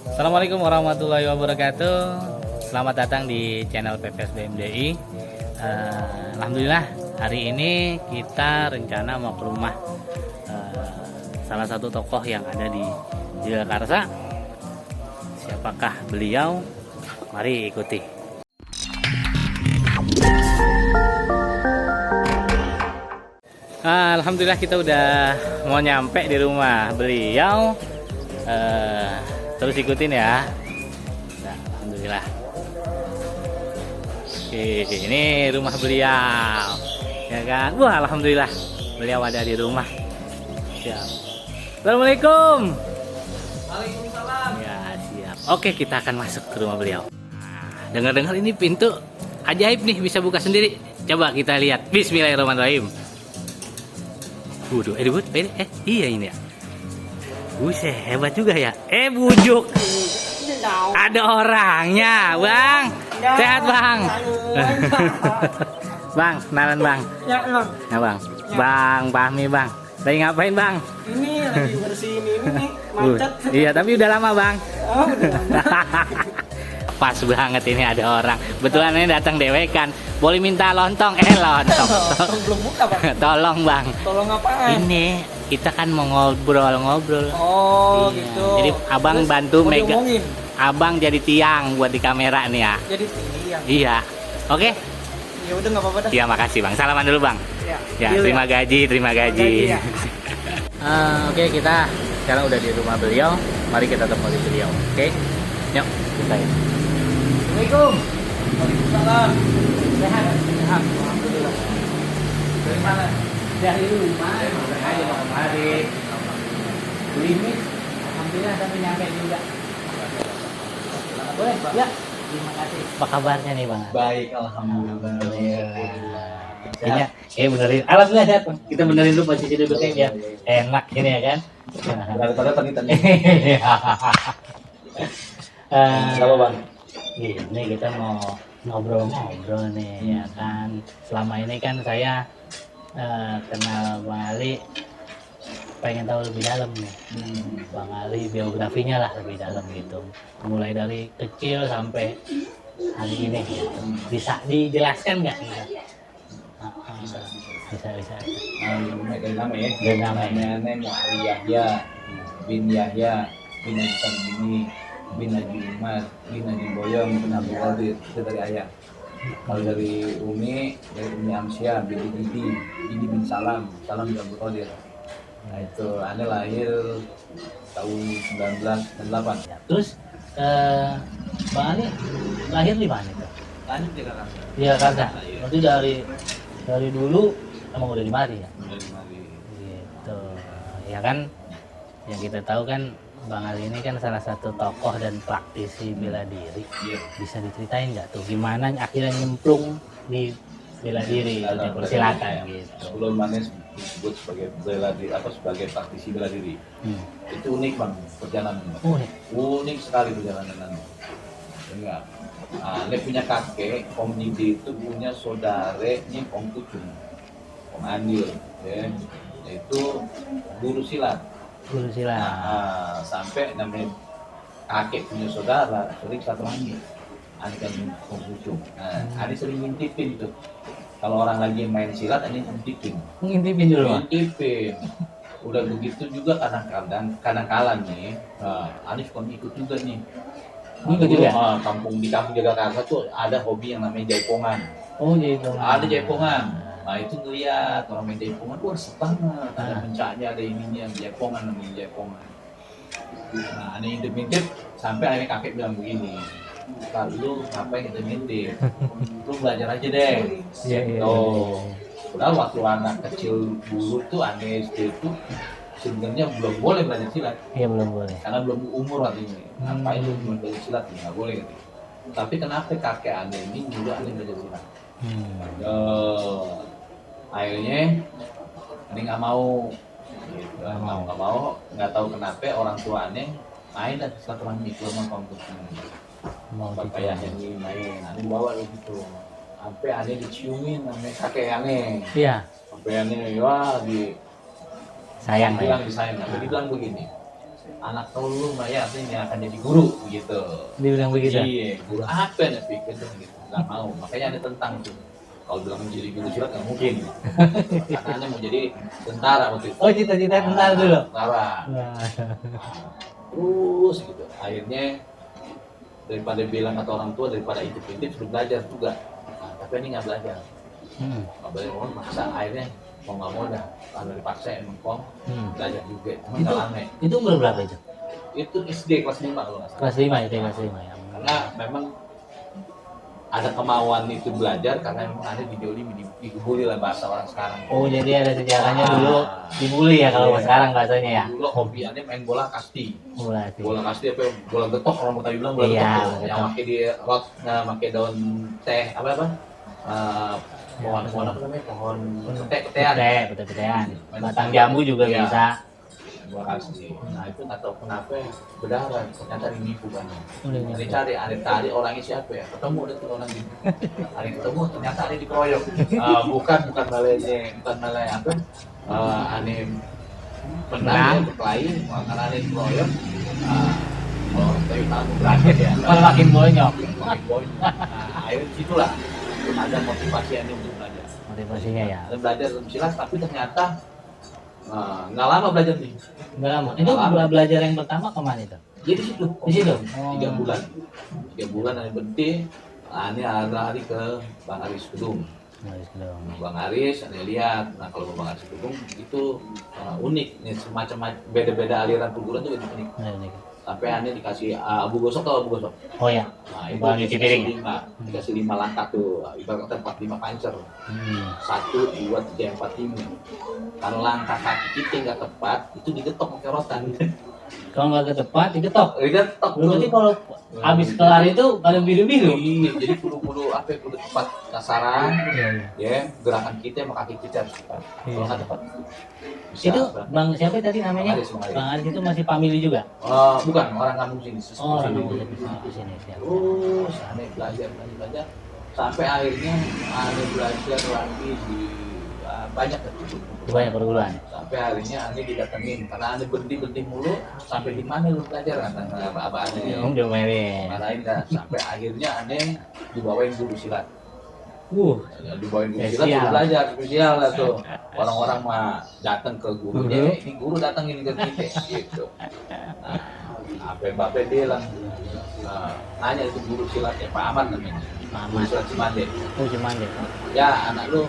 Assalamualaikum warahmatullahi wabarakatuh. Selamat datang di channel PPS BMDI. Alhamdulillah hari ini kita rencana mau ke rumah salah satu tokoh yang ada di Jagakarsa. Siapakah beliau? Mari ikuti. Alhamdulillah kita udah mau nyampe di rumah beliau. Terus ikutin ya. Nah, alhamdulillah. Oke, ini rumah beliau. Ya kan? Wah, alhamdulillah beliau ada di rumah. Siap. Assalamualaikum. Waalaikumsalam. Ya, siap. Oke, kita akan masuk ke rumah beliau. Nah, dengar-dengar ini pintu ajaib nih, bisa buka sendiri. Coba kita lihat. Bismillahirrahmanirrahim. Waduh, iya ini ya. Buset, hebat juga ya. Bujuk. Ada orangnya, Bang. Sehat, Bang. Bang, kenalan, Bang. Ya, Bang. Nah, Bang. Bang, Fahmi, Bang. Lagi ngapain, Bang? Ini lagi bersihin ini nih, macet. Iya, tapi udah lama, Bang. Oh, udah lama. Pas banget ini ada orang. Betulan ini datang dewekan. Boleh minta lontong? Lontong. Belum buka, Bang. Tolong, Bang. Tolong apaan? Ini kita kan mau ngobrol-ngobrol. Oh, Iya. gitu. Jadi Abang Terus, bantu mau mega. diomongin? Abang jadi tiang buat di kamera nih ya. Jadi tiang. Iya. Oke. Ya udah enggak apa-apa dah. Iya, makasih, Bang. Salaman dulu, Bang. Ya. Ya, Deal terima gaji. gaji, ya. Oke, kita sekarang udah di rumah beliau. Mari kita temui beliau. Oke. Yuk, kita ya. Assalamualaikum. Waalaikumsalam. Sehat. Sehat. Alhamdulillah. Dari mana? Dari rumah. Aja Bang kemari. Limis. Alhamdulillah sampai nyampe juga. Boleh, ya. Terima kasih. Apa kabarnya nih, Bang? Baik, alhamdulillah. Ini benerin. Alhamdulillah sehat, Bang. Kita benerin dulu posisi duduknya biar enak ini ya kan. Daripada tadi. Siapa, Bang? Ini kita mau ngobrol-ngobrol nih ya kan. Selama ini kan saya kenal Bang Ali, pengen tahu lebih dalam nih. Bang Ali biografinya lah lebih dalam gitu. Mulai dari kecil sampai hari ini gitu. Bisa dijelaskan nggak? Bisa. Dari nama ya. Dan namanya. Namanya Ali Yahya bin Yahya bin Hasan bin Haji Umar bin Haji Boyong bin Abdul Qadir, itu dari ayah. Kalau dari Umi Amsyah bin Didi bin Salam bin Abdul Qadir. Nah itu Ane lahir tahun 1998. Ya, terus Bang Ali lahir di mana tuh? Lahir di Jakarta. Di Jakarta. Berarti dari dulu emang udah di Mari ya? Udah di Mari. Gitu. Ya kan yang kita tahu kan Bang Ali ini kan salah satu tokoh dan praktisi bela diri. Iya. Bisa diceritain nggak tuh gimana akhirnya nyemplung di bela diri? Silakan gitu. Sebelum Manes disebut sebagai sebagai praktisi bela diri, itu unik Bang perjalanan. Unik sekali perjalanan. Enggak. Dia punya kakek Om Nidi itu punya saudaranya Om Kucung, Om Andil, ya. Itu guru silat. Sampai namanya kakek punya saudara sering satu lagi, ada kan Om Kucung. Ada sering ngintipin tuh. Kalau orang lagi main silat, ini Ngintipin dulu. Ngintipin. Udah begitu juga kadang-kadang nih, Ani suka ikut juga nih. Ikut juga? Di kampung Jagakarsa tuh ada hobi yang namanya jaipongan. Oh gitu. Ada jaipongan. Nah itu ngeliat orang main jaipongan, wah seru banget. Ada pencaknya, ada ininya, jaipongan namanya jaipongan. Nah Ani ngintip sampai akhirnya kakek bilang begini, lu ngapain ngintip? Lu belajar aja deh. Iya. Udah waktu anak kecil dulu tuh aneh itu sebenarnya belum boleh belajar silat. Iya belum boleh. Karena belum umur waktu ini. Ngapain lu cuma belajar silat? Nggak boleh gitu. Tapi kenapa kakek aneh ini juga aneh belajar silat? Akhirnya aneh nggak mau. Gitu. Nggak mau. Nggak tahu kenapa orang tua aneh main dan silaturahmi ke rumah kampus ini. Kayak yang main. Aneh bawa gitu. Sampai aneh diciumin namanya kakek aneh. Iya. Sampai aneh wah sayang bilang disayang. Tapi dibilang begini, anak lu Maya ini akan jadi guru gitu. Dibilang begitu. Iya, guru apa yang pikir tuh gitu. Nggak mau, makanya ada tentang tuh. Kalau bilang jadi guru silat nggak mungkin. Karena Anda mau jadi tentara waktu itu. Oh, cita-cita tentara dulu. Tentara. Nah. Terus gitu. Akhirnya daripada bilang kata orang tua daripada intip-intip suruh belajar juga. Nah, tapi ini nggak belajar. Nggak belajar, maksa akhirnya mau nggak mau dah kalau dipaksa emang kong belajar juga. Emang Itu nggak lama. itu umur berapa itu? Itu SD kelas 5 kalau nggak salah. Kelas 5 itu, kelas 5 ya. Karena memang ada kemauan itu belajar karena memang ada dibully lah bahasa orang sekarang. Oh, jadi ada sejarahnya dulu dibully ya kalau Iya. sekarang bahasanya ya. Dulu hobiannya main bola kasti. Bola sih. Bola kasti apa? Bola getok orang tadi bilang bola Iya, getok. bola Yang getok. pakai di rot, pakai daun teh apa? Pohon apa namanya? Pohon petean. Pete-petean. Batang jambu juga Iya. bisa. Bola kasti. Nah itu nggak tahu kenapa berdarah. Ternyata dinipu kan. Udah nih. Ada cari, ada tadi orangnya siapa ya? Ketemu ada tuh orang gitu. Ada ketemu, ternyata ada dikeroyok. Bukan malah apa? Aneh menang ya, berkelahi, karena ada dikeroyok. Oh, tapi tahu berakhir ya. Malah makin bonyok. Makin bonyok. Nah, akhirnya disitulah ada motivasi Anda untuk belajar. Motivasinya ya. Ada belajar dalam silat, tapi ternyata nggak lama belajar nih. Enggak lama. Itu belajar yang pertama kemana itu? Jadi situ. Di situ? 3 bulan. 3 bulan ada berhenti. Ini ada hari ke Bang Aris Kedung. Harus dong. Bang Aris, Anda lihat. Nah kalau Bang Aris Kedung itu unik. Nih, semacam beda-beda aliran perguruan itu unik. Sampai Anda dikasih Abu Gosok atau Abu Gosok? Oh ya. Nah itu Bukan cuci piring. dikasih 5 langkah tuh. Ibarat kata 45 pancer. 1, 2, 3, 4, 5. Kalau langkah kaki kita nggak tepat, itu digetok pakai rotan. Kalau nggak ke tepat digetok. Digetok tuh. Berarti kalau habis kelar itu pada biru-biru. Iya, jadi kudu apa ya, kudu tepat sasaran. Iya, iya. Ya, gerakan kita sama kaki kita harus tepat. Kalau nggak tepat, bisa Itu apa? Bang siapa tadi namanya? Bang Aris, Bang Aris. Bang Aris itu masih family juga. Bukan orang kampung sini. Oh, sini. di sini. Siap. Terus aneh belajar, sampai akhirnya aneh belajar lagi di banyak Banyak perguruan. sampai akhirnya aneh didatengin karena aneh berhenti mulu sampai di mana lu belajar kata abah aneh Om diomelin. marahin dah sampai akhirnya aneh dibawain guru silat. Dibawain guru silat Spesial. tuh belajar spesial lah tuh. Orang-orang mah datang ke gurunya, ini guru datang ini ke kita gitu. Nah, apa bilang nanya itu guru silatnya Pak Ahmad namanya. Pak Guru Ahmad. silat Cimande. Oh, cuman deh. Ya anak lu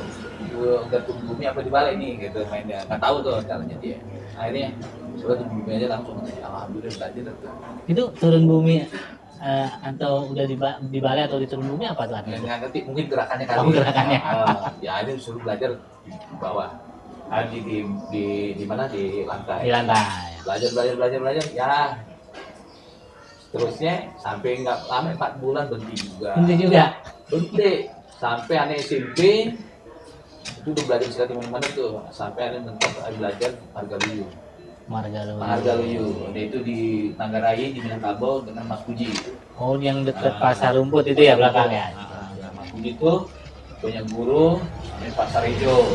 gantung bumi apa di balai nih gitu mainnya. Nggak tahu tuh caranya dia. Akhirnya sudah tuh bumi aja langsung. Alhamdulillah belajar tuh. Itu turun bumi atau udah di balai atau di turun bumi apa tuh artinya? Nggak ngerti mungkin gerakannya kali. Oh, gerakannya. Ya ini suruh belajar di bawah. Di mana di lantai. Di lantai. Belajar ya. Terusnya sampai nggak lama 4 bulan berhenti juga. Berhenti sampai aneh SMP itu udah belajar silat di mana-mana tuh. Sampai aneh mentok belajar Margaluyu. Nah, itu di Manggarai di Minangkabau dengan Mas Puji. Oh, yang dekat pasar rumput itu ya belakangnya. Mas Puji itu punya guru namanya Pak Sarejo.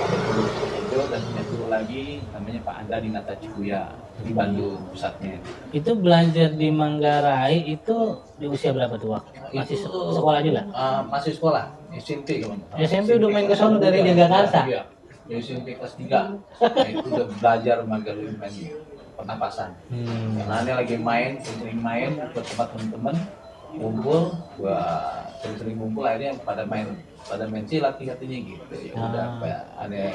Ada guru Sarejo dan punya guru lagi namanya Pak Anda di Nata Cikuya di Bandung pusatnya. Itu belajar di Manggarai itu di usia berapa tuh waktu? Masih sekolah juga? Masih sekolah, SMP kawan. SMP udah main ke sono dari Jagakarsa. Iya. Di SMP kelas 3. Nah, itu udah belajar Margaluyu main pernapasan. Karena ini lagi sering main ke tempat teman-teman ngumpul, sering ngumpul akhirnya pada main silat katanya gitu. Ya udah ada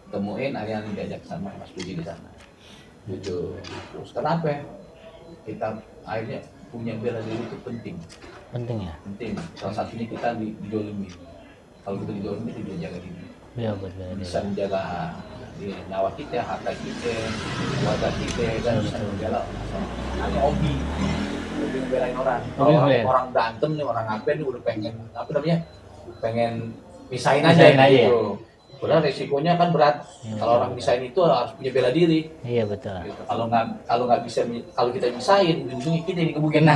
temuin akhirnya diajak sama Mas Puji di sana. Gitu. Terus kenapa kita akhirnya punya bela diri itu penting. Penting ya? Penting. Salah satunya kita didolimi. Kalau kita didolimi itu dia jaga diri. Iya, betul. Bisa menjaga nyawa kita, harta kita, keluarga kita, dan bisa menjaga hanya hobi ngebelain orang. Kalau orang berantem nih, orang ngapain nih udah pengen pisahin aja gitu. Padahal resikonya kan berat. Kalau orang pisahin itu harus punya bela diri. Iya, betul. Gitu. Kalau kita pisahin, ujung-ujungnya kita yang dikebukin.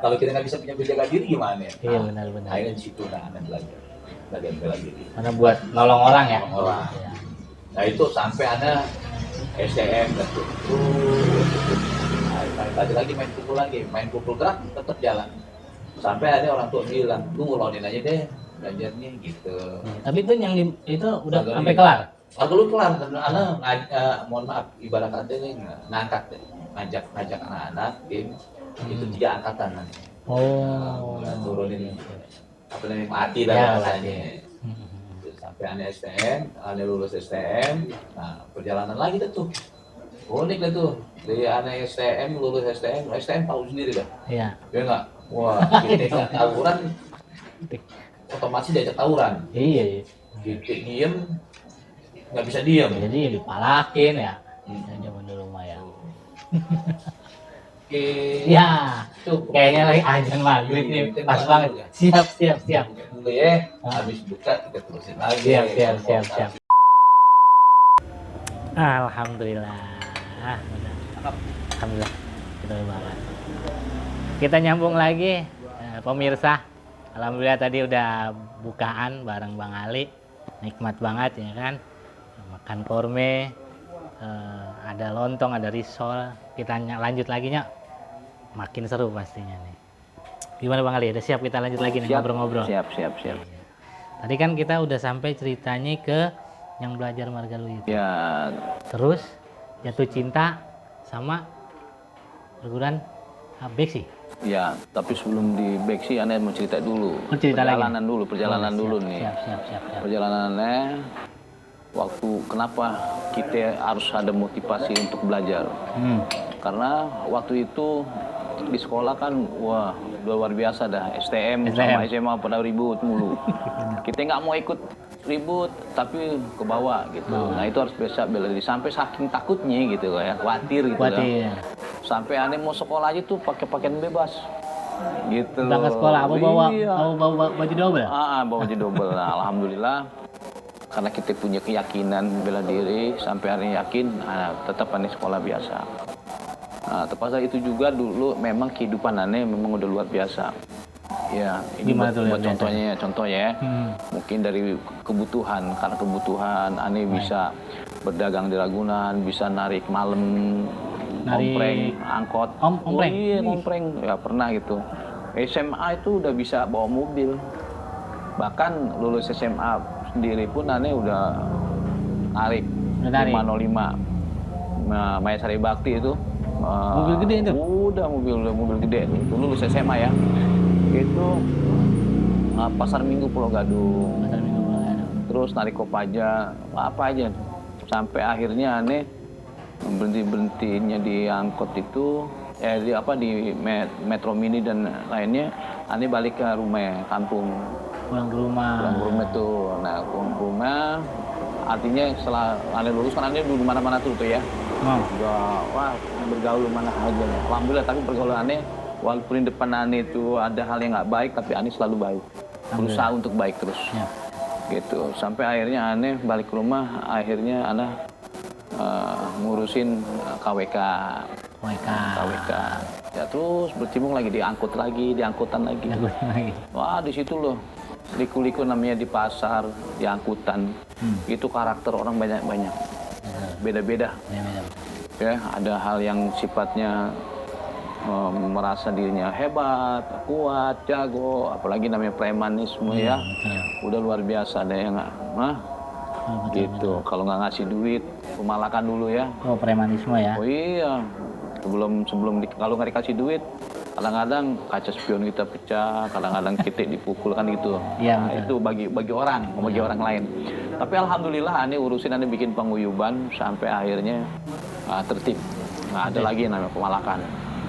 Kalau kita nggak bisa punya jaga diri gimana? Iya, benar. Akhirnya di situ Anda belajar bela diri. Karena buat nolong orang ya. Nolong orang. Nah itu sampai Anda STM dan tuh. Main lagi main pukul gerak tetap jalan. Sampai ada orang tua bilang, lu ngulonin aja deh belajarnya gitu. Tapi itu yang itu udah Agak sampai ini. kelar. Kalau lu kelar, anak mohon maaf, ibarat kata nih ngangkat deh, ngajak anak-anak tim itu 3 angkatan nanti. Oh, Turunin apa namanya mati lah Ya, bahasanya. Sampai aneh STM, aneh lulus STM, nah perjalanan lagi tuh. Unik lah tuh, dari aneh STM, lulus STM tahu sendiri dah. Iya. Ya enggak? Wah, kita tawuran, otomatis diajak tawuran. Iya. Kita diem, nggak bisa diem. Jadi dipalakin ya. Zaman dulu mah ya. Oke. Ya, Tuh, kayaknya lagi azan maghrib nih. Kita Pas makan banget. dulu ya. Siap. Dulu ya, habis buka kita terusin lagi. Siap. Alhamdulillah. Alhamdulillah. Kita banget. Kita nyambung lagi, pemirsa. Alhamdulillah tadi udah bukaan bareng Bang Ali, nikmat banget ya kan. Makan korme, ada lontong, ada risol. Kita lanjut lagi Nyak. Makin seru pastinya nih. Gimana Bang Ali? Udah siap kita lanjut lagi nih ngobrol-ngobrol? Siap. Tadi kan kita udah sampai ceritanya ke yang belajar margaluyu itu. Ya, Terus jatuh cinta sama perguruan beksi. ya. Tapi sebelum di back sih, aneh mau cerita dulu. Oh, cerita lagi? Perjalanan Oh, dulu siap, nih. Siap. Perjalanannya, waktu kenapa kita harus ada motivasi untuk belajar? Karena waktu itu di sekolah kan, wah luar biasa dah. STM sama SMA pada ribut mulu. Kita nggak mau ikut ribut, tapi ke bawah gitu. Nah itu harus biasa bela diri. Sampai saking takutnya gitu ya, khawatir gitu lah. Sampai aneh mau sekolah aja tuh pakai pakaian bebas. Gitu. Berangkat sekolah, apa bawa Iya. bawa baju double? Bawa baju double. Nah, alhamdulillah karena kita punya keyakinan bela diri sampai hari ini yakin, tetap aneh sekolah biasa. Nah, terpaksa itu juga dulu memang kehidupan aneh memang udah luar biasa. Ya, ini Gimana tuh buat lihat contohnya ya. Mungkin dari kebutuhan, karena kebutuhan aneh bisa berdagang di Ragunan, bisa narik malam, ngompreng, angkot. Ngompreng? Oh, iya, ngompreng. Ya pernah gitu. SMA itu udah bisa bawa mobil. Bahkan lulus SMA sendiri pun aneh udah narik 505. Nah, Maya Sari Bakti itu. Mobil gede itu? Udah mobil gede itu lulus SMA ya. Itu Pasar Minggu Pulau Gadung. Terus narik Kopaja, apa aja. Sampai akhirnya aneh berhentinya di angkot itu, di Metro Mini dan lainnya, aneh balik ke rumah, kampung. Pulang ke rumah tuh. Nah, pulang ke rumah, artinya setelah aneh lulus kan aneh dulu mana-mana tuh ya. Wah, bergaul mana aja. Alhamdulillah, tapi pergaulan aneh, walaupun di depan aneh itu ada hal yang nggak baik, tapi aneh selalu baik. Berusaha untuk baik terus. Ya. Gitu. Sampai akhirnya aneh balik ke rumah, akhirnya aneh ngurusin KWK. Ya terus bercimung lagi di angkutan lagi. Wah, di situ loh. Liku-liku namanya di pasar, di angkutan. Itu karakter orang banyak-banyak. Beda-beda. Ya, ada hal yang sifatnya merasa dirinya hebat, kuat, jago, apalagi namanya premanisme ya. Udah luar biasa ada yang gitu. Kalau nggak ngasih duit, pemalakan dulu ya. Oh, premanisme ya. Oh iya. Kalau nggak dikasih duit, kadang-kadang kaca spion kita pecah, kadang-kadang kita dipukul kan gitu. Iya, Nah, itu bagi orang lain. Tapi alhamdulillah aneh bikin penguyuban sampai akhirnya tertib. Nggak ada lagi yang namanya pemalakan.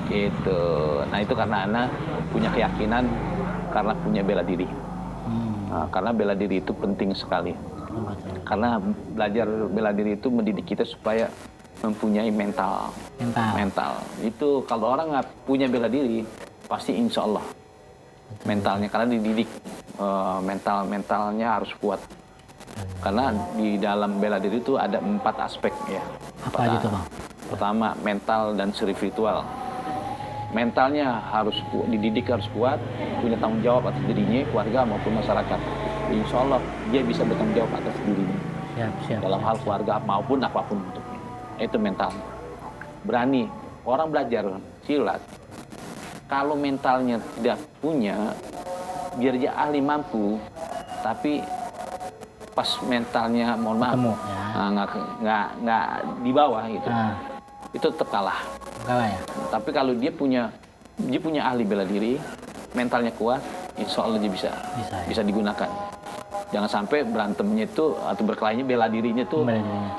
Gitu. Nah itu karena Ana punya keyakinan, karena punya bela diri. Karena bela diri itu penting sekali. Karena belajar bela diri itu mendidik kita supaya mempunyai mental. Itu kalau orang nggak punya bela diri, pasti insya Allah mentalnya, karena dididik mentalnya harus kuat. Karena di dalam bela diri itu ada 4 aspek ya. Apa aja tuh Bang? Pertama, mental dan spiritual. Mentalnya harus dididik, harus kuat, punya tanggung jawab atas dirinya, keluarga maupun masyarakat. Insya Allah dia bisa bertanggung jawab atas dirinya. Dalam hal keluarga maupun apapun bentuknya. Itu mental. Berani. Orang belajar silat, kalau mentalnya tidak punya, biar dia ahli mampu, tapi pas mentalnya, mohon maaf, Ketemu, ya. nggak di bawah gitu, itu tetap kalah. Kalah ya. Tapi kalau dia punya ahli bela diri, mentalnya kuat, insya Allah dia bisa Bisa ya. digunakan. Jangan sampai berantemnya itu atau berkelahinya bela dirinya itu Bela dirinya.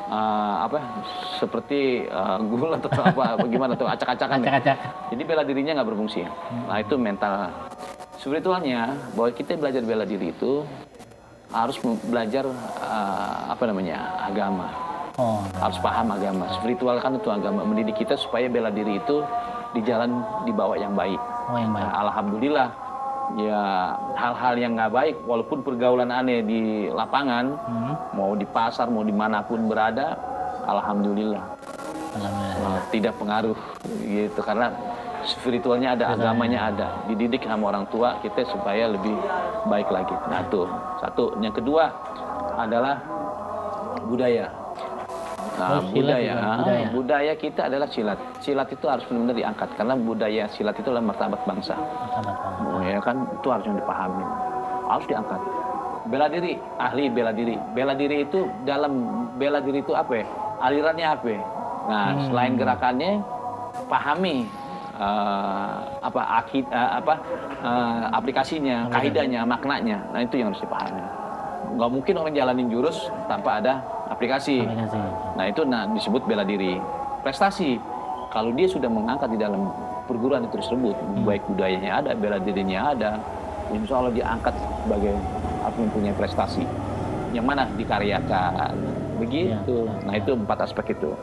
seperti gul atau apa bagaimana tuh acak-acakan. Acak-acak. Jadi bela dirinya nggak berfungsi. Nah itu mental. Spiritualnya bahwa kita belajar bela diri itu harus belajar agama. Oh. Harus paham agama. Spiritual kan itu agama, mendidik kita supaya bela diri itu di jalan dibawa yang baik. Oh, yang baik. Nah, alhamdulillah ya hal-hal yang nggak baik walaupun pergaulan aneh di lapangan, mau di pasar mau dimanapun berada, alhamdulillah. Tidak pengaruh gitu karena spiritualnya ada, agamanya ada, dididik sama orang tua kita supaya lebih baik lagi. Nah tuh satu. Yang kedua adalah budaya. Nah, budaya kita adalah silat. Silat itu harus benar-benar diangkat karena budaya silat itu adalah martabat bangsa. Ya kan, itu harus yang dipahami. Harus diangkat. Bela diri, ahli bela diri. Bela diri itu dalam bela diri itu apa ya? Alirannya apa ya? Nah, selain gerakannya, pahami aplikasinya, kaidahnya, maknanya. Nah, itu yang harus dipahami. Nggak mungkin orang jalanin jurus tanpa ada aplikasi. Nah itu disebut bela diri. Prestasi, kalau dia sudah mengangkat di dalam perguruan itu tersebut, baik budayanya ada, bela dirinya ada, insya Allah diangkat sebagai yang punya prestasi. Yang mana dikaryakan, begitu. Nah itu 4 aspek itu.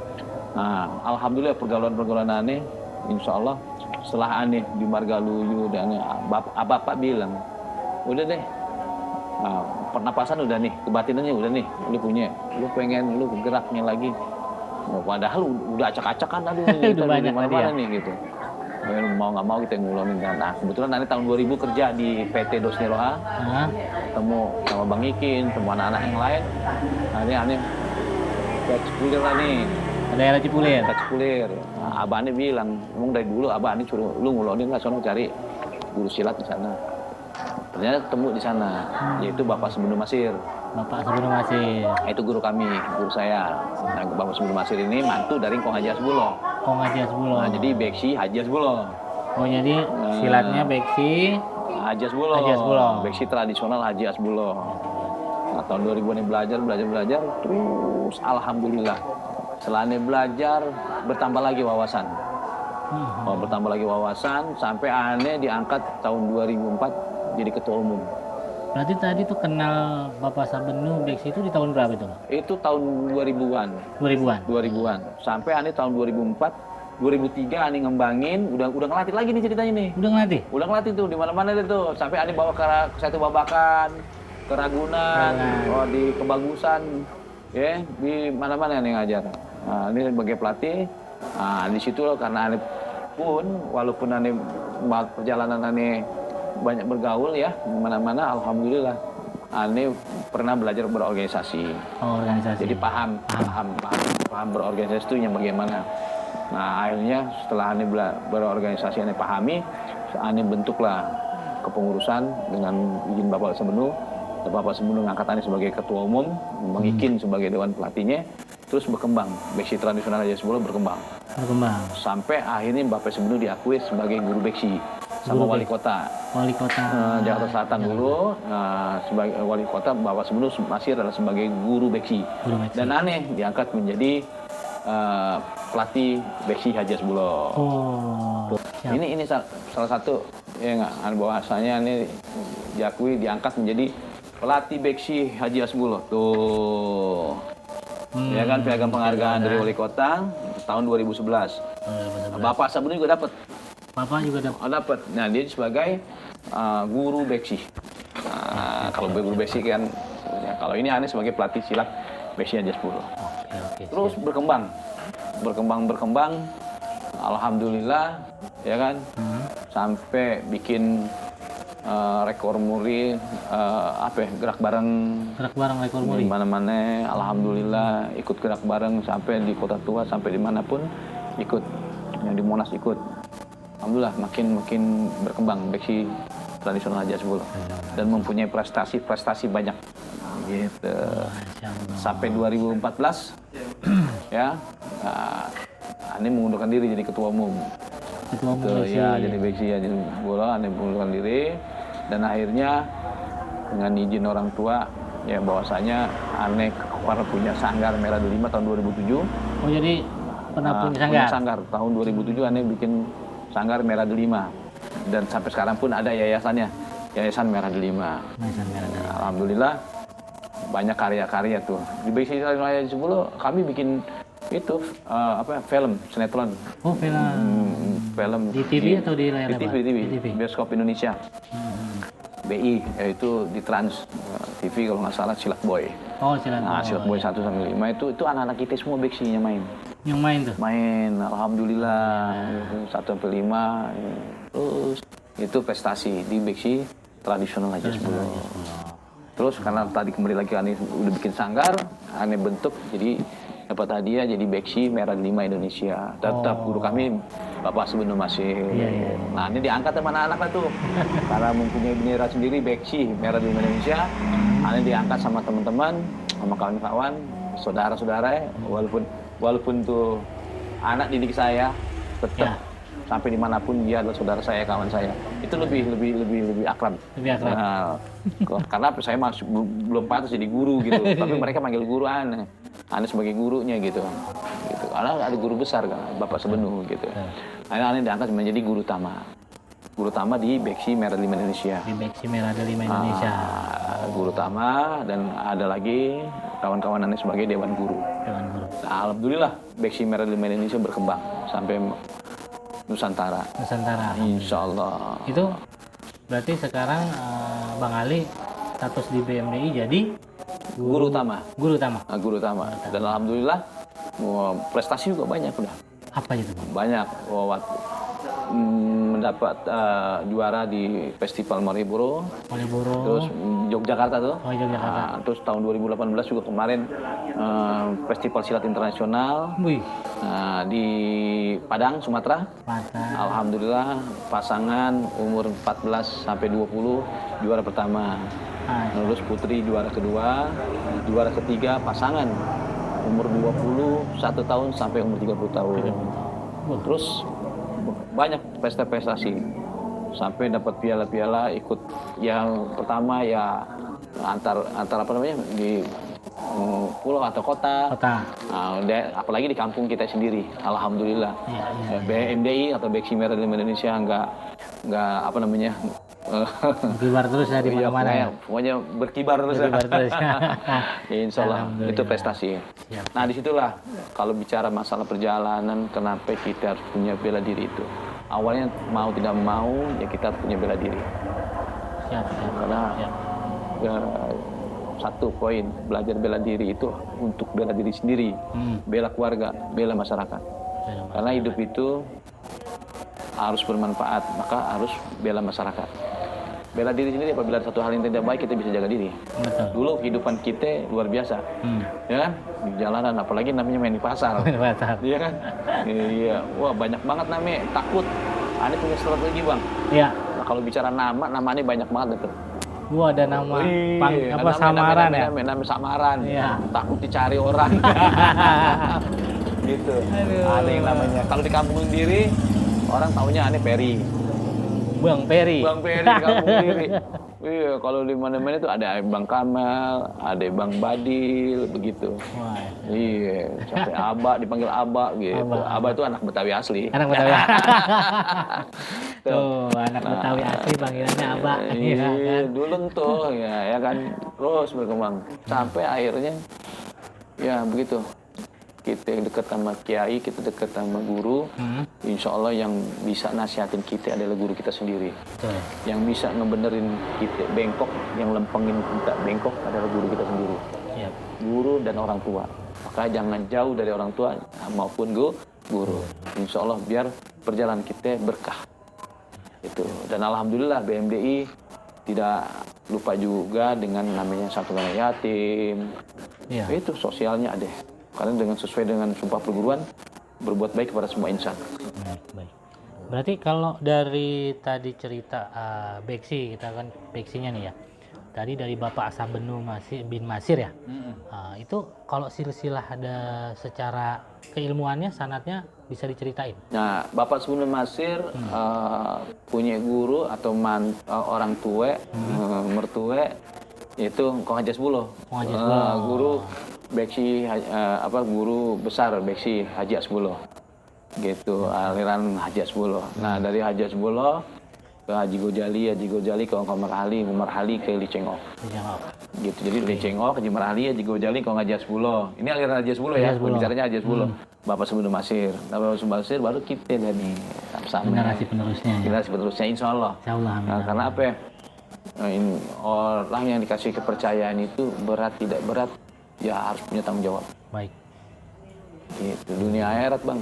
Nah alhamdulillah pergaulan-pergaulan aneh, insya Allah setelah aneh di Margaluyu dan bapak bilang, udah deh. Pernapasan udah nih, kebatinannya udah nih, lu punya, lu pengen lu geraknya lagi. Padahal udah acak-acakan, aduh kita udah mana nih gitu. Mau nggak mau kita ngulangin kan. Nah kebetulan nanti tahun 2000 kerja di PT Dosniroha, ketemu sama Bang Ikin, ketemu anak-anak yang lain. Nah ini aneh, kayak Cipulir lah nih. Ada yang Cipulir. Cipulir. Nah, Abah Ani bilang, emang dari dulu Abah Ani suruh lu ngulangin lah, sono cari guru silat di sana. Ternyata ketemu di sana, yaitu Bapak Sebenu Masir. Bapak Sebenu Masir. Itu guru kami, guru saya. Nah, Bapak Sebenu Masir ini mantu dari Kong Haji Hasbuloh. Kong Haji Hasbuloh. Nah, jadi Beksi Haji Hasbuloh. Oh, jadi silatnya Beksi Haji Hasbuloh. Beksi tradisional Haji Hasbuloh. Nah, tahun 2000 ini belajar, terus alhamdulillah. Setelah ini belajar, bertambah lagi wawasan. Bertambah lagi wawasan, sampai aneh diangkat tahun 2004 jadi ketua umum. Berarti tadi tuh kenal Bapak Sabenu Beksi itu di tahun berapa itu? Itu tahun 2000-an. 2000-an. Sampai aneh tahun 2004, 2003 aneh ngembangin, udah ngelatih lagi nih ceritanya nih. Udah ngelatih tuh di mana-mana deh tuh. Sampai aneh bawa ke Satu Babakan, ke Ragunan, di Kebagusan, ya, di mana-mana aneh ngajar. Nah, ini sebagai pelatih. Nah, di situ karena aneh pun walaupun aneh perjalanan aneh banyak bergaul ya di mana-mana, alhamdulillah aneh pernah belajar berorganisasi. Jadi paham berorganisasi itu yang bagaimana. Nah akhirnya setelah aneh berorganisasi aneh pahami, aneh bentuklah kepengurusan dengan izin Bapak Sebenu. Bapak Sebenu ngangkat aneh sebagai ketua umum, mengikin sebagai dewan pelatihnya, terus berkembang. Beksi tradisional Haji Hasbuloh berkembang. Sampai akhirnya Bapak Sebenu diakui sebagai guru beksi sama wali kota Jakarta Selatan dulu. Sebagai wali kota Bapak Sebenu masih adalah sebagai guru beksi. Dan aneh diangkat menjadi pelatih beksi Haji Hasbuloh. Ini salah satu ya nggak, bahwasanya ini diakui diangkat menjadi pelatih beksi Haji Hasbuloh tuh. Ya kan, piagam penghargaan dari wali kota tahun 2011. Bapak Sabenu juga dapat. Dapat. Nah, dia sebagai guru beksi. Kalau guru beksi kan, ya, kalau ini aneh sebagai pelatih silat beksi Haji Hasbuloh. Terus berkembang. Alhamdulillah, ya kan, sampai bikin rekor muri gerak bareng rekor di muri. mana-mana. Alhamdulillah ikut gerak bareng sampai di Kota Tua, sampai dimanapun ikut, yang di Monas ikut. Alhamdulillah makin berkembang beksi tradisional Raja Sepuluh dan mempunyai prestasi banyak gitu. Sampai 2014 ya, Ane mengundurkan diri jadi ketua umum. Ketua umum beksi. Ya, jadi beksi ya, jadi bola. Ane mengundurkan diri dan akhirnya dengan izin orang tua ya bahwasanya Ane pernah punya sanggar Merah Delima tahun 2007. Oh jadi pernah punya sanggar? Sanggar tahun 2007 Ane bikin sanggar Merah Delima dan sampai sekarang pun ada yayasannya, Yayasan Merah Delima. Alhamdulillah banyak karya-karya tuh di beksi Raja 10. Kami bikin itu film sinetron. Oh Film di TV atau di layar lebar? Di TV. Bioskop Indonesia. BI yaitu di Trans TV kalau nggak salah Silat Boy. Oh Silat Boy. Nah, Silat Boy 1 sampai 5 itu anak-anak kita semua beksinya main. Yang main tuh? Main, alhamdulillah. 1 sampai 5 terus itu prestasi di beksi tradisional aja 10. Terus karena tadi kembali lagi Ane udah bikin sanggar, Ane bentuk jadi dapat hadiah jadi beksi Merah Delima Indonesia. Tetap guru kami Bapak Subeno masih. Nah ini diangkat sama anak-anak tuh. Karena mempunyai bendera sendiri beksi Merah Delima Indonesia. Ane diangkat sama teman-teman, sama kawan-kawan, saudara-saudara. Walaupun tuh anak didik saya, tetap sampai dimanapun dia adalah saudara saya, kawan saya. Itu lebih akrab. Lebih akrab. Nah, karena saya masih belum pantas jadi guru gitu. Tapi mereka manggil guru Ane sebagai gurunya gitu. Karena ada guru besar kan, Bapak Subeno gitu. Ane diangkat menjadi guru utama di beksi Merah Delima Indonesia. Di beksi Merah Delima Indonesia. Guru utama dan ada lagi kawan-kawan Ane sebagai dewan guru. Nah, alhamdulillah beksi Merah Delima Indonesia berkembang sampai Nusantara. Insya Allah. Itu berarti sekarang Bang Ali status di BMDI jadi guru utama. Guru utama. Dan alhamdulillah prestasi juga banyak udah. Apa itu? Banyak. Mendapat juara di Festival Malioboro. Terus Yogyakarta tuh. Oh, Yogyakarta. Terus tahun 2018 juga kemarin Festival Silat Internasional. Di Padang, Sumatera. Alhamdulillah pasangan umur 14 sampai 20 juara pertama. Terus putri juara kedua, juara ketiga pasangan umur 21 tahun sampai umur 30 tahun. Terus banyak prestasi sampai dapat piala-piala, ikut yang pertama ya antar apa namanya di pulau atau kota. Nah, apalagi di kampung kita sendiri, alhamdulillah. BMDI atau Beksi Merah Delima Indonesia nggak apa namanya berkibar terus ya di mana-mana ya. Pokoknya berkibar terus. Insya Allah itu prestasi. Nah disitulah kalau bicara masalah perjalanan, kenapa kita harus punya bela diri itu. Awalnya mau tidak mau ya kita harus punya bela diri. Karena satu poin belajar bela diri itu untuk bela diri sendiri, bela keluarga, bela masyarakat. Karena hidup itu harus bermanfaat, maka harus bela masyarakat. Bela diri sendiri apabila ada satu hal yang tidak baik kita bisa jaga diri. Dulu kehidupan kita luar biasa, ya kan? Di jalanan, apalagi namanya main di pasar. Iya kan? Iya, wah banyak banget namanya takut. Ane punya strategi bang. Iya. Nah, kalau bicara nama ini banyak banget itu. Gua ada nama samaran ya? Nama samaran. Iya. Takut dicari orang. Gitu. Ada yang namanya. Kalau di kampung sendiri orang taunya Ane Peri. Bang Peri di kampung sendiri. Iya, kalau di mana-mana itu ada Bang Kamal, ada Bang Badil, begitu. Iya, sampai Aba dipanggil Aba gitu. Aba itu anak Betawi asli. Anak Betawi. Tuh, anak Betawi asli panggilannya Aba. Iya, dulu tuh ya kan terus berkembang sampai akhirnya ya begitu. Kita dekat sama kiai, kita dekat sama guru. Insya Allah yang bisa nasihatin kita adalah guru kita sendiri. Yang bisa ngebenerin kita bengkok, yang lempengin kita bengkok adalah guru kita sendiri. Guru dan orang tua. Maka jangan jauh dari orang tua maupun guru. Insya Allah biar perjalanan kita berkah. Itu. Dan alhamdulillah BMDI tidak lupa juga dengan namanya santunan yatim. Iya. Itu sosialnya ada. Karena dengan sesuai dengan sumpah perguruan berbuat baik kepada semua insan. Baik. Berarti kalau dari tadi cerita Beksi, kita kan Beksinya nih ya. Tadi dari Bapak Asabenu bin Masir ya. Itu kalau silsilah ada secara keilmuannya, sanatnya bisa diceritain. Nah, Bapak sebelum Masir punya guru atau orang tua, mertua, yaitu Kong Haji Asbulo. Guru Beksi, guru besar Beksi Haji Asbulo. Gitu, aliran Haji Asbulo. Nah, dari Haji Asbulo ke Haji Gojali ke Umar Ali ke Li Cheng Ok. Gitu. Jadi Li Cheng Ok, Haji Ali, Haji Gojali ke Haji Asbulo. Ini aliran Haji Asbulo ya, bicaranya Haji Asbulo. Bapak sebelum Masir. Nah, Bapak sebelum Masir baru kita nih sama. Generasi penerusnya. Generasi penerusnya insya Allah. Nah, karena apa ya? Ini orang yang dikasih kepercayaan itu berat tidak berat, ya harus punya tanggung jawab. Baik. Gitu, dunia akhirat bang,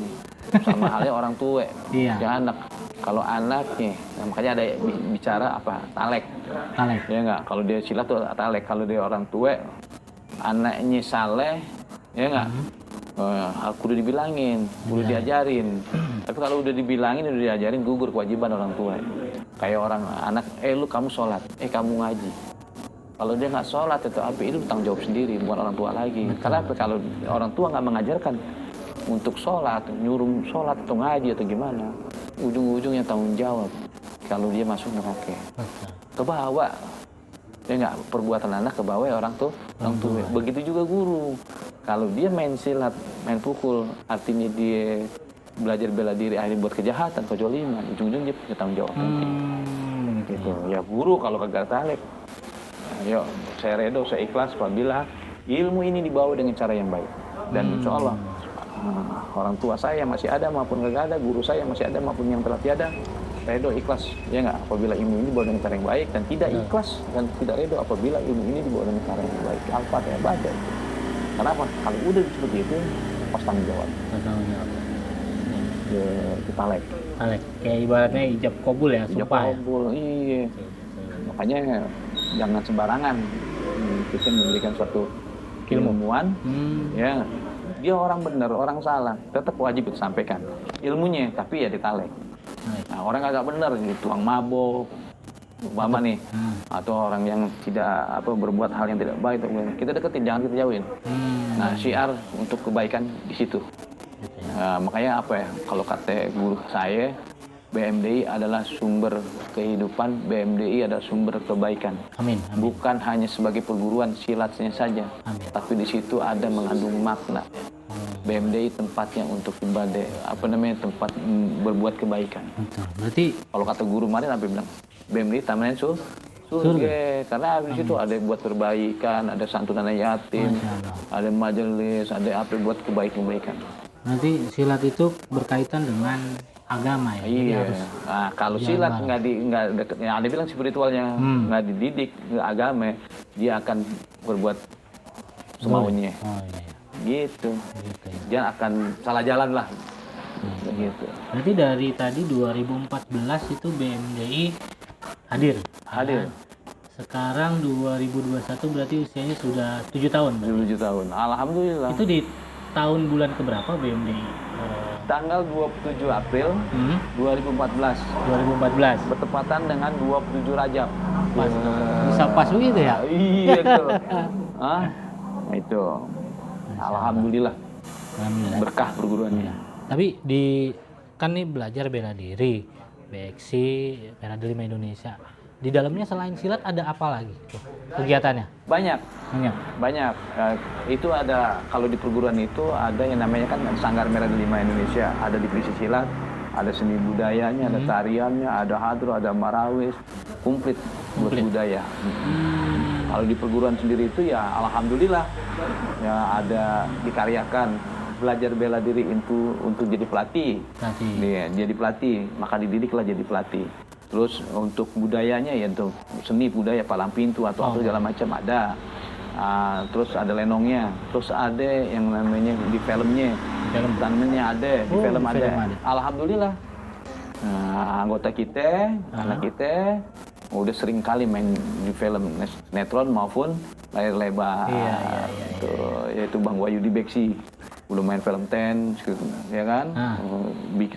sama halnya orang tua, anak. Kalau anaknya, nah makanya ada bicara apa, talek, ya nggak. Kalau dia silat tuh talek. Kalau dia orang tua, anaknya saleh, ya nggak. Aku udah dibilangin, udah diajarin. Tapi kalau udah dibilangin, udah diajarin, gugur kewajiban orang tua. Kayak orang anak, lu kamu sholat, kamu ngaji. Kalau dia nggak sholat itu tanggung jawab sendiri, bukan orang tua lagi. Karena kalau orang tua nggak mengajarkan untuk sholat, nyuruh sholat atau ngaji atau gimana, ujung-ujungnya tanggung jawab. Kalau dia masuk neraka, kebawa, ya nggak, perbuatan anak kebawa orang tua. Begitu juga guru. Kalau dia main silat, main pukul, artinya dia belajar bela diri, akhirnya buat kejahatan, kezaliman, ujung-ujungnya dia punya tanggung jawab. Gitu. Ya guru kalau kagak talek. Ayo, saya redo, saya ikhlas apabila ilmu ini dibawa dengan cara yang baik. Dan insya Allah, orang tua saya masih ada maupun nggak ada, guru saya masih ada maupun yang telah tiada, redo ikhlas, ya nggak, apabila ilmu ini dibawa dengan cara yang baik, dan tidak ikhlas dan tidak redo apabila ilmu ini dibawa dengan cara yang baik. Al-Fatihah baca itu. Kenapa? Kalau udah seperti itu, pas tanggung jawab. Kita talek. Kayak ibaratnya ijab kabul ya, ijab sumpah kabul, iya. Makanya jangan sembarangan kita memberikan suatu ilmuwan, ya dia orang benar, orang salah, tetap wajib disampaikan ilmunya, tapi ya ditalek. Nah, orang agak benar, tuang mabok, umpama nih, atau orang yang tidak berbuat hal yang tidak baik, kita deketin, jangan kita jauhin. Nah, syiar untuk kebaikan di situ. Nah, makanya kalau kata guru saya, BMDI adalah sumber kehidupan, BMDI adalah sumber kebaikan. Amin. Bukan hanya sebagai perguruan silatnya saja, tapi di situ ada mengandung makna. BMDI tempatnya untuk ibadah, tempat berbuat kebaikan. Betul. Berarti kalau kata guru kemarin apa bilang? BMDI tamannya surga. Karena di situ ada buat perbaikan, ada santunan yatim, ada majelis, ada buat kebaikan. Nanti silat itu berkaitan dengan agama ya. Iya. Nah, kalau silat nggak ada bilang spiritualnya nggak dididik ke agama, dia akan berbuat semaunya. Gitu. Dia akan salah jalan lah. Gitu. Berarti dari tadi 2014 itu BMDI hadir. Sekarang 2021 berarti usianya sudah 7 tahun. 7 tahun. Alhamdulillah. Itu di tahun bulan keberapa BMDI? Tanggal 27 April 2014. Bertepatan dengan 27 Rajab. Bisa pas begitu ya? Iya tuh. Nah, itu. Alhamdulillah. Berkah perguruannya. Tapi kan nih belajar bela diri, BXC, Peradil 5 Indonesia. Di dalamnya selain silat ada apa lagi kegiatannya? Banyak. Itu ada, kalau di perguruan itu ada yang namanya kan Sanggar Merah 5 Indonesia, ada divisi silat, ada seni budayanya, ada tariannya, ada hadro, ada marawis, komplit buat budaya. Kalau di perguruan sendiri itu ya alhamdulillah ya ada dikaryakan belajar bela diri untuk jadi pelatih. Jadi pelatih, maka dididiklah jadi pelatih. Terus untuk budayanya ya untuk seni budaya palang pintu atau apa segala macam ada. Terus ada lenongnya, terus ada yang namanya di filmnya, ada di film ada. Alhamdulillah. Anggota kita, anak kita udah sering kali main di film sinetron maupun layar lebar. Iya. Tuh, yaitu Bang Wahyudi Beksi. Udah main film Ten, ya kan?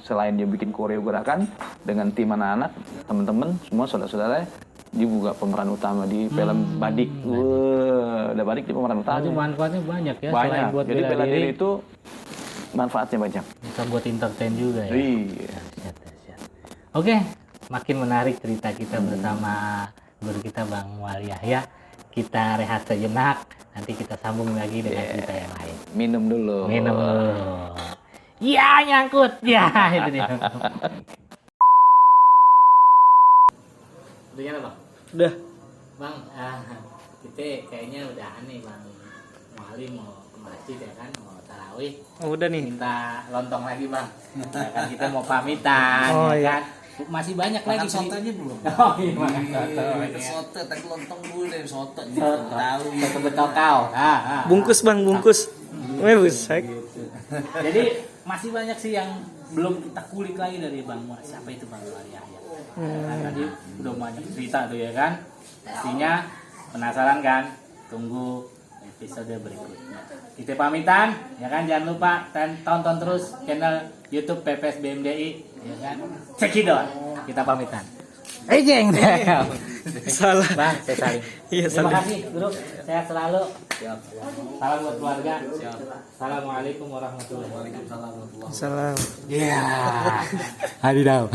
Selain dia bikin koreo gerakan dengan tim anak-anak, teman-teman, semua saudara-saudara, dia juga pemeran utama di film Badik. Wah, udah Badik di pemeran utama. Itu manfaatnya banyak ya. Banyak. Selain buat Jadi bela diri itu manfaatnya banyak. bisa buat entertain juga ya. Iya. Dahsyat. Oke, makin menarik cerita kita bersama guru kita Bang Wali Yahya. Kita rehat sejenak, nanti kita sambung lagi dengan cerita yang lain. Minum dulu. Minum dulu. Ya, nyangkut. Ya, itu dia. Udah nyala, Bang? Udah. Bang, kita kayaknya udah aneh, Bang Wali mau ke masjid ya kan, mau tarawih. Oh, udah nih. Minta lontong lagi, Bang. Ya kan kita mau pamitan, Oh, ya iya. kan. Masih banyak lagi sih. sotonya belum? Oh iya, makan soto. Soto, tak lontong dulu deh, soto. Soto betul kau. Bungkus Bang, bungkus. Weh, busek. Jadi masih banyak sih yang belum kita kulik lagi dari Bang Wali. Siapa itu Bang Wali Yahya? Kan tadi udah banyak cerita tuh ya kan. Pastinya penasaran kan? Tunggu episode berikutnya. Kita pamitan, ya kan? Jangan lupa tonton terus channel YouTube PPS BMDI, ya kan? Cekidot. Kita pamitan. Jeng. Salah. Bang, saya saling. Iya, Terima salah. kasih, Guru. Sehat selalu. Salam buat keluarga. Assalamualaikum warahmatullahi wabarakatuh. Salam. Ya. Hadidau.